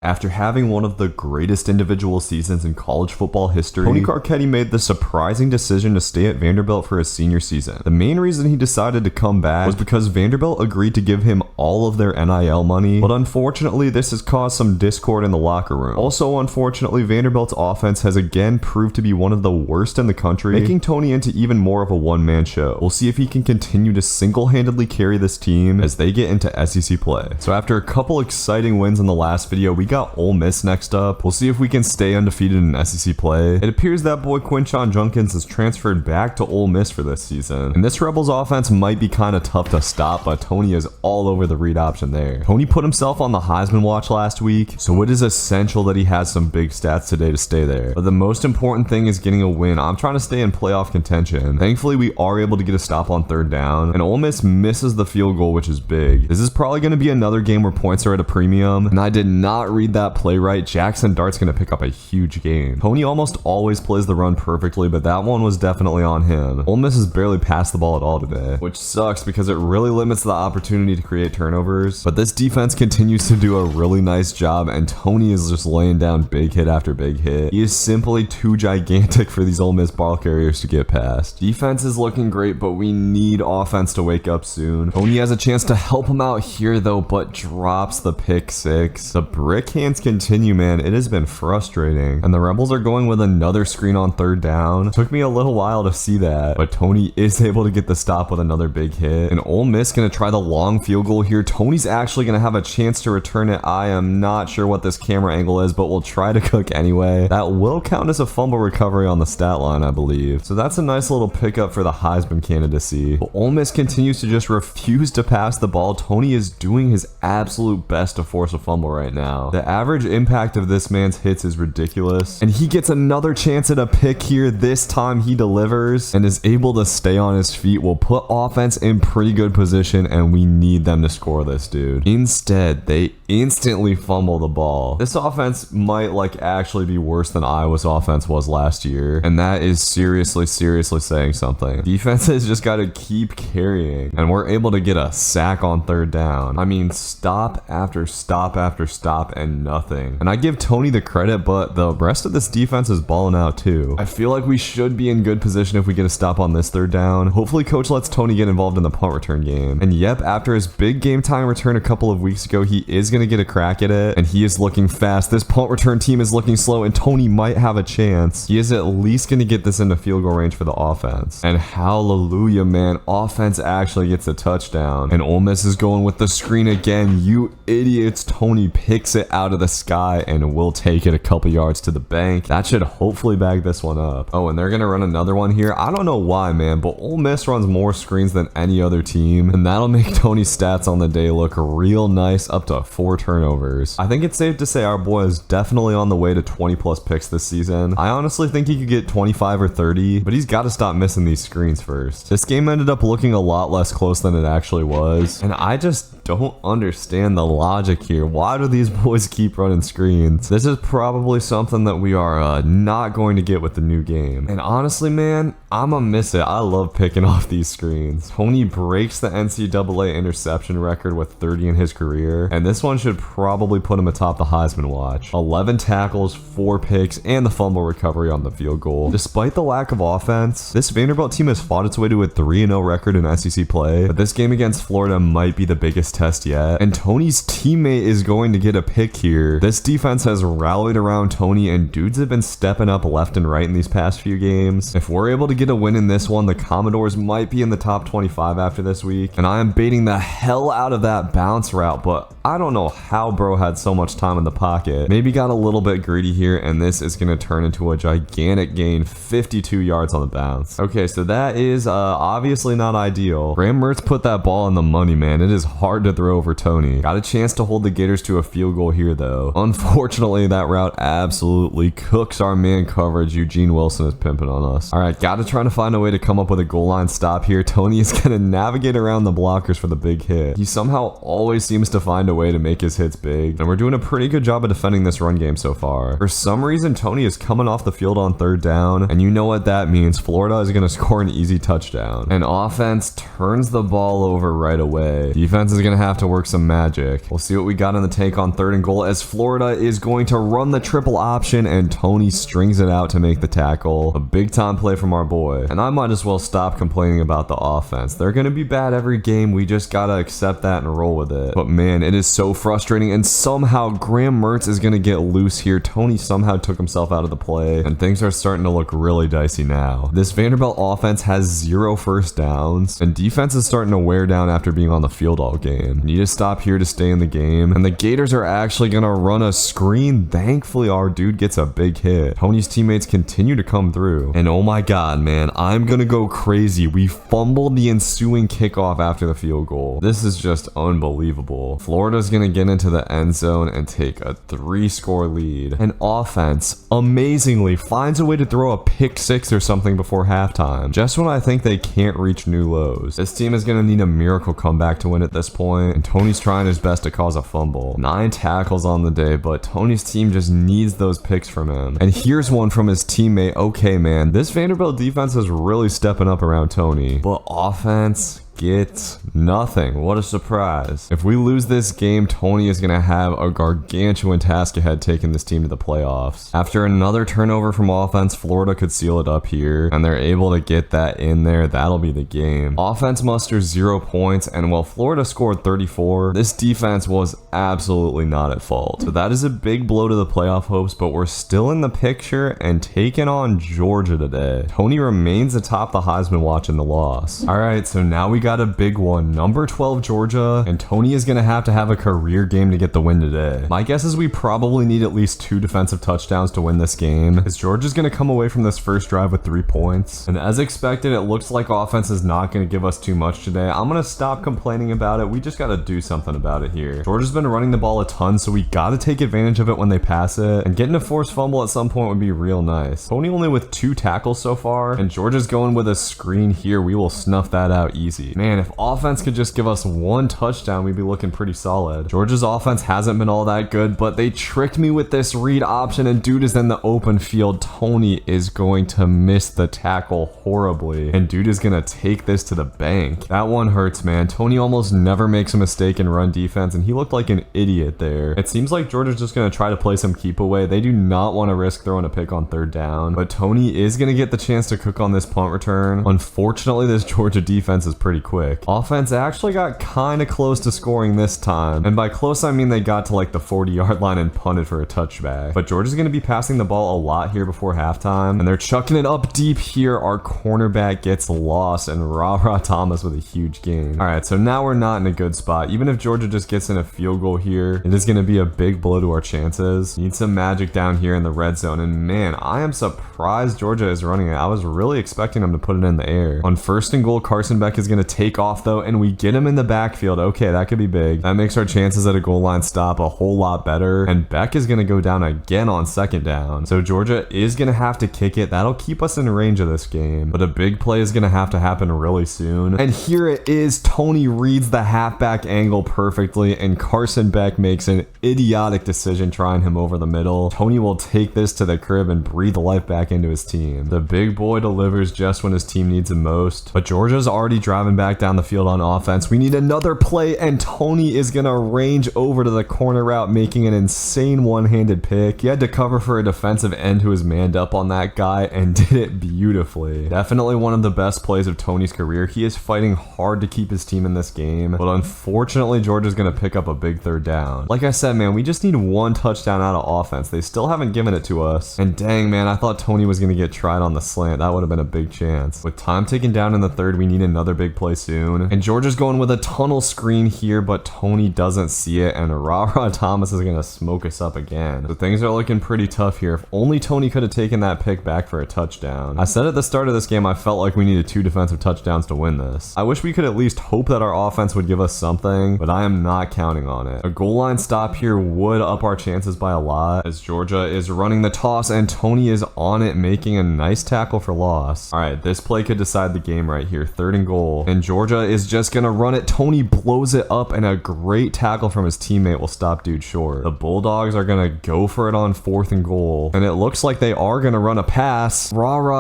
After having one of the greatest individual seasons in college football history, Tony Carcetti made the surprising decision to stay at Vanderbilt for his senior season. The main reason he decided to come back was because Vanderbilt agreed to give him all of their NIL money, but unfortunately this has caused some discord in the locker room. Also, unfortunately, Vanderbilt's offense has again proved to be one of the worst in the country, making Tony into even more of a one-man show. We'll see if he can continue to single-handedly carry this team as they get into SEC play. So after a couple exciting wins in the last video, we got Ole Miss next up. We'll see if we can stay undefeated in SEC play. It appears that boy Quinshon Judkins has transferred back to Ole Miss for this season, and this Rebels offense might be kind of tough to stop, but Tony is all over the read option there. Tony put himself on the Heisman watch last week, so it is essential that he has some big stats today to stay there. But the most important thing is getting a win. I'm trying to stay in playoff contention. Thankfully, we are able to get a stop on third down, and Ole Miss misses the field goal, which is big. This is probably going to be another game where points are at a premium, and I did not read that play right. Jackson Dart's going to pick up a huge game. Tony almost always plays the run perfectly, but that one was definitely on him. Ole Miss has barely passed the ball at all today, which sucks because it really limits the opportunity to create turnovers. But this defense continues to do a really nice job, and Tony is just laying down big hit after big hit. He is simply too gigantic for these Ole Miss ball carriers to get past. Defense is looking great, but we need offense to wake up soon. Tony has a chance to help him out here though, but drops the pick six. The brick hands continue, man. It has been frustrating, and the Rebels are going with another screen on third down. Took me a little while to see that, but Tony is able to get the stop with another big hit. And Ole Miss gonna try the long field goal here. Tony's actually gonna have a chance to return it. I am not sure what this camera angle is, but we'll try to cook anyway. That will count as a fumble recovery on the stat line, I believe. So that's a nice little pickup for the Heisman candidacy. But Ole Miss continues to just refuse to pass the ball. Tony is doing his absolute best to force a fumble right now. The average impact of this man's hits is ridiculous, and he gets another chance at a pick here. This time he delivers and is able to stay on his feet. Will put offense in pretty good position, and we need them to score this, dude. Instead, they instantly fumble the ball. This offense might actually be worse than Iowa's offense was last year, and that is seriously saying something. Defense has just got to keep carrying, and we're able to get a sack on third down. I mean, stop after stop after stop and nothing. And I give Tony the credit, but the rest of this defense is balling out too. I feel like we should be in good position if we get a stop on this third down. Hopefully coach lets Tony get involved in the punt return game. And yep, after his big game time return a couple of weeks ago, he is going to get a crack at it, and he is looking fast. This punt return team is looking slow, and Tony might have a chance. He is at least going to get this into field goal range for the offense. And hallelujah, man, offense actually gets a touchdown, and Ole Miss is going with the screen again. You idiots. Tony picks it out of the sky and will take it a couple yards to the bank. That should hopefully bag this one up. Oh, and they're gonna run another one here. I don't know why, man, but Ole Miss runs more screens than any other team, and that'll make Tony's stats on the day look real nice, up to 4 turnovers. I think it's safe to say our boy is definitely on the way to 20 plus picks this season. I honestly think he could get 25 or 30, but he's got to stop missing these screens first. This game ended up looking a lot less close than it actually was, and I just don't understand the logic here. Why do these boys keep running screens? This is probably something that we are not going to get with the new game. And honestly, man, I'm gonna miss it. I love picking off these screens. Tony breaks the NCAA interception record with 30 in his career, and this one should probably put him atop the Heisman watch. 11 tackles, 4 picks, and the fumble recovery on the field goal. Despite the lack of offense, this Vanderbilt team has fought its way to a 3-0 record in SEC play, but this game against Florida might be the biggest test yet, and Tony's teammate is going to get a pick here. This defense has rallied around Tony, and dudes have been stepping up left and right in these past few games. If we're able to get a win in this one, the Commodores might be in the top 25 after this week, and I am baiting the hell out of that bounce route, but I don't know how bro had so much time in the pocket. Maybe got a little bit greedy here, and this is going to turn into a gigantic gain, 52 yards on the bounce. Okay, so that is obviously not ideal. Graham Mertz put that ball in the money, man. It is hard to throw over Tony. Got a chance to hold the Gators to a field goal here though. Unfortunately, that route absolutely cooks our man coverage. Eugene Wilson is pimping on us. All right, gotta try to find a way to come up with a goal line stop here. Tony is gonna navigate around the blockers for the big hit. He somehow always seems to find a way to make his hits big, and we're doing a pretty good job of defending this run game so far. For some reason, Tony is coming off the field on third down, and you know what that means. Florida is gonna score an easy touchdown, and offense turns the ball over right away. Defense is gonna have to work some magic. We'll see what we got in the tank on 3rd and goal, as Florida is going to run the triple option and Tony strings it out to make the tackle. A big time play from our boy. And I might as well stop complaining about the offense. They're going to be bad every game. We just got to accept that and roll with it. But man, it is so frustrating, and somehow Graham Mertz is going to get loose here. Tony somehow took himself out of the play, and things are starting to look really dicey now. This Vanderbilt offense has 0 first downs, and defense is starting to wear down after being on the field all game. Need to stop here to stay in the game, and the Gators are actually going to run a screen. Thankfully, our dude gets a big hit. Tony's teammates continue to come through, and oh my god, man, I'm going to go crazy. We fumbled the ensuing kickoff after the field goal. This is just unbelievable. Florida's going to get into the end zone and take a 3-score lead. And offense amazingly finds a way to throw a pick 6 or something before halftime, just when I think they can't reach new lows. This team is going to need a miracle comeback to win at this point, and Tony's trying his best to cause a fumble. 9 tackles on the day, but Tony's team just needs those picks from him. And here's one from his teammate. Okay, man, this Vanderbilt defense is really stepping up around Tony, but offense get nothing. What a surprise. If we lose this game, Tony is going to have a gargantuan task ahead taking this team to the playoffs. After another turnover from offense, Florida could seal it up here, and they're able to get that in there. That'll be the game. Offense musters 0 points, and while Florida scored 34, this defense was absolutely not at fault. So that is a big blow to the playoff hopes, but we're still in the picture and taking on Georgia today. Tony remains atop the Heisman watch in the loss. All right, so now we got a big one. Number 12 Georgia, and Tony is going to have a career game to get the win today. My guess is we probably need at least 2 defensive touchdowns to win this game, as Georgia's going to come away from this first drive with 3 points. And as expected, it looks like offense is not going to give us too much today. I'm going to stop complaining about it. We just got to do something about it here. Georgia's been running the ball a ton, so we got to take advantage of it when they pass it, and getting a forced fumble at some point would be real nice. Tony only with 2 tackles so far, and Georgia's going with a screen here. We will snuff that out easy. Man, if offense could just give us 1 touchdown, we'd be looking pretty solid. Georgia's offense hasn't been all that good, but they tricked me with this read option, and dude is in the open field. Tony is going to miss the tackle horribly, and dude is going to take this to the bank. That one hurts, man. Tony almost never makes a mistake in run defense, and he looked like an idiot there. It seems like Georgia's just going to try to play some keep away. They do not want to risk throwing a pick on 3rd down, but Tony is going to get the chance to cook on this punt return. Unfortunately, this Georgia defense is pretty quick. Offense actually got kind of close to scoring this time, and by close I mean they got to like the 40-yard line and punted for a touchback. But Georgia's going to be passing the ball a lot here before halftime, and they're chucking it up deep here. Our cornerback gets lost, and Ra Thomas with a huge gain. All right, so now we're not in a good spot. Even if Georgia just gets in a field goal here, it is going to be a big blow to our chances. Need some magic down here in the red zone, and man, I am surprised Georgia is running it. I was really expecting them to put it in the air. On 1st and goal, Carson Beck is going to take off though, and we get him in the backfield. Okay, that could be big. That makes our chances at a goal line stop a whole lot better, and Beck is going to go down again on 2nd down. So Georgia is going to have to kick it. That'll keep us in range of this game, but a big play is going to have to happen really soon. And here it is. Tony reads the halfback angle perfectly, and Carson Beck makes an idiotic decision trying him over the middle. Tony will take this to the crib and breathe life back into his team. The big boy delivers just when his team needs him most, but Georgia's already driving back down the field on offense. We need another play, and Tony is going to range over to the corner route, making an insane one-handed pick. He had to cover for a defensive end who was manned up on that guy and did it beautifully. Definitely one of the best plays of Tony's career. He is fighting hard to keep his team in this game, but unfortunately Georgia's going to pick up a big 3rd down. Like I said, man, we just need 1 touchdown out of offense. They still haven't given it to us, and dang, man, I thought Tony was going to get tried on the slant. That would have been a big chance. With time ticking down in the 3rd, we need another big play soon, and Georgia's going with a tunnel screen here, but Tony doesn't see it, and Ra Thomas is going to smoke us up again. So things are looking pretty tough here. If only Tony could have taken that pick back for a touchdown. I said at the start of this game I felt like we needed 2 defensive touchdowns to win this. I wish we could at least hope that our offense would give us something, but I am not counting on it. A goal line stop here would up our chances by a lot, as Georgia is running the toss, and Tony is on it, making a nice tackle for loss. All right, this play could decide the game right here. 3rd and goal, and and Georgia is just gonna run it. Tony blows it up, and a great tackle from his teammate will stop dude short. The Bulldogs are gonna go for it on 4th and goal, and it looks like they are gonna run a pass.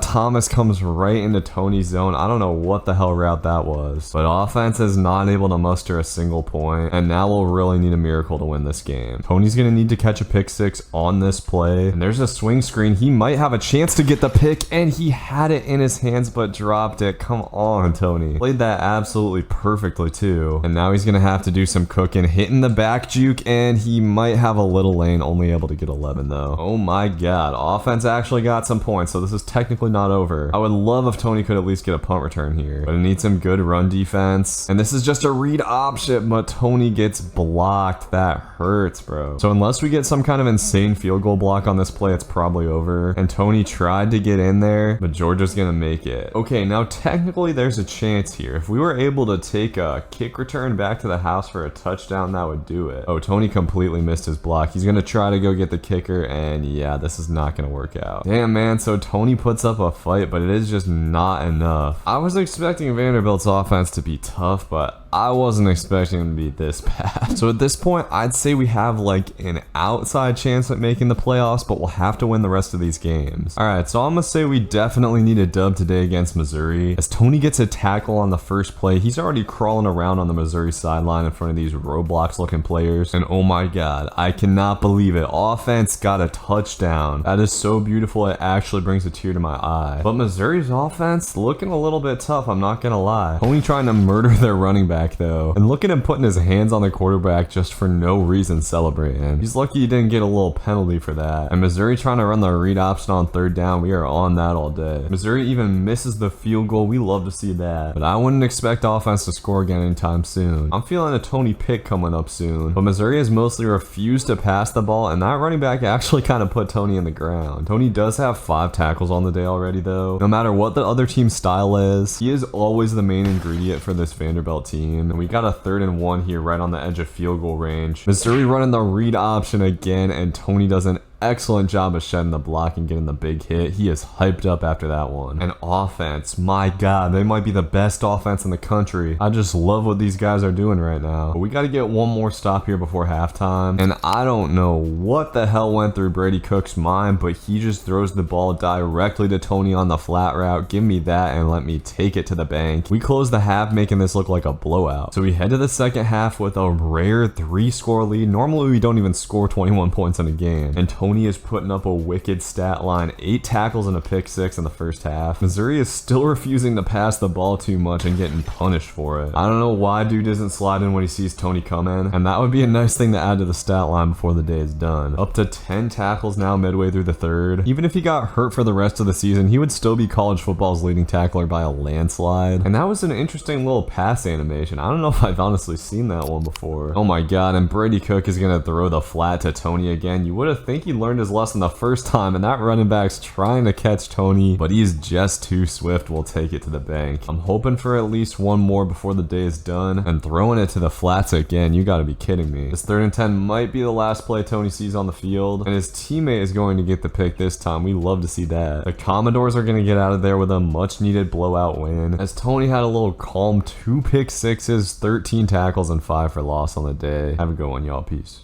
Thomas comes right into Tony's zone. I don't know what the hell route that was, but offense is not able to muster a single point, and now we'll really need a miracle to win this game. Tony's gonna need to catch a pick 6 on this play, and there's a swing screen. He might have a chance to get the pick, and he had it in his hands but dropped it. Come on, Tony. Played that absolutely perfectly too, and now he's gonna have to do some cooking, hitting the back juke, and he might have a little lane, only able to get 11 though. Oh my god, offense actually got some points, so this is technically not over. I would love if Tony could at least get a punt return here, but it needs some good run defense, and this is just a read option, but Tony gets blocked. That hurts, bro. So unless we get some kind of insane field goal block on this play, it's probably over, and Tony tried to get in there, but Georgia's gonna make it. Okay, now technically there's a chance here. If we were able to take a kick return back to the house for a touchdown, that would do it. Oh, Tony completely missed his block. He's gonna try to go get the kicker, and yeah, this is not gonna work out. Damn, man. So Tony puts up a fight, but it is just not enough. I was expecting Vanderbilt's offense to be tough, but I wasn't expecting them to be this bad. So at this point, I'd say we have like an outside chance at making the playoffs, but we'll have to win the rest of these games. All right, so I'm gonna say we definitely need a dub today against Missouri. As Tony gets a tackle on the first play, he's already crawling around on the Missouri sideline in front of these roadblocks looking players. And oh my god, I cannot believe it. Offense got a touchdown. That is so beautiful. It actually brings a tear to my eye. But Missouri's offense looking a little bit tough, I'm not gonna lie. Tony trying to murder their running back though, and look at him putting his hands on the quarterback just for no reason, celebrating. He's lucky he didn't get a little penalty for that. And Missouri trying to run the read option on 3rd down. We are on that all day. Missouri even misses the field goal. We love to see that, but I wouldn't expect offense to score again anytime soon. I'm feeling a Tony pick coming up soon, but Missouri has mostly refused to pass the ball, and that running back actually kind of put Tony in the ground. Tony does have 5 tackles on the day already though. No matter what the other team's style is, he is always the main ingredient for this Vanderbilt team. And we got a 3rd and 1 here right on the edge of field goal range. Missouri running the read option again, and Tony does an excellent job of shedding the block and getting the big hit. He is hyped up after that one. And offense, my god, they might be the best offense in the country. I just love what these guys are doing right now. But we got to get one more stop here before halftime, and I don't know what the hell went through Brady Cook's mind, but he just throws the ball directly to Tony on the flat route. Give me that and let me take it to the bank. We close the half, making this look like a blowout. So we head to the second half with a rare 3-score lead. Normally we don't even score 21 points in a game, and Tony is putting up a wicked stat line. 8 tackles and a pick 6 in the first half. Missouri is still refusing to pass the ball too much and getting punished for it. I don't know why dude isn't sliding when he sees Tony coming, and that would be a nice thing to add to the stat line before the day is done. Up to 10 tackles now midway through the 3rd. Even if he got hurt for the rest of the season, he would still be college football's leading tackler by a landslide. And that was an interesting little pass animation. I don't know if I've honestly seen that one before. Oh my god, and Brady Cook is gonna throw the flat to Tony again. You would have think he learned his lesson the first time, and that running back's trying to catch Tony, but he's just too swift. We'll take it to the bank. I'm hoping for at least one more before the day is done, and throwing it to the flats again. You gotta be kidding me. This 3rd and 10 might be the last play Tony sees on the field, and his teammate is going to get the pick this time. We love to see that. The Commodores are gonna get out of there with a much needed blowout win, as Tony had a little calm 2 pick 6s, 13 tackles, and 5 for loss on the day. Have a good one, y'all. Peace.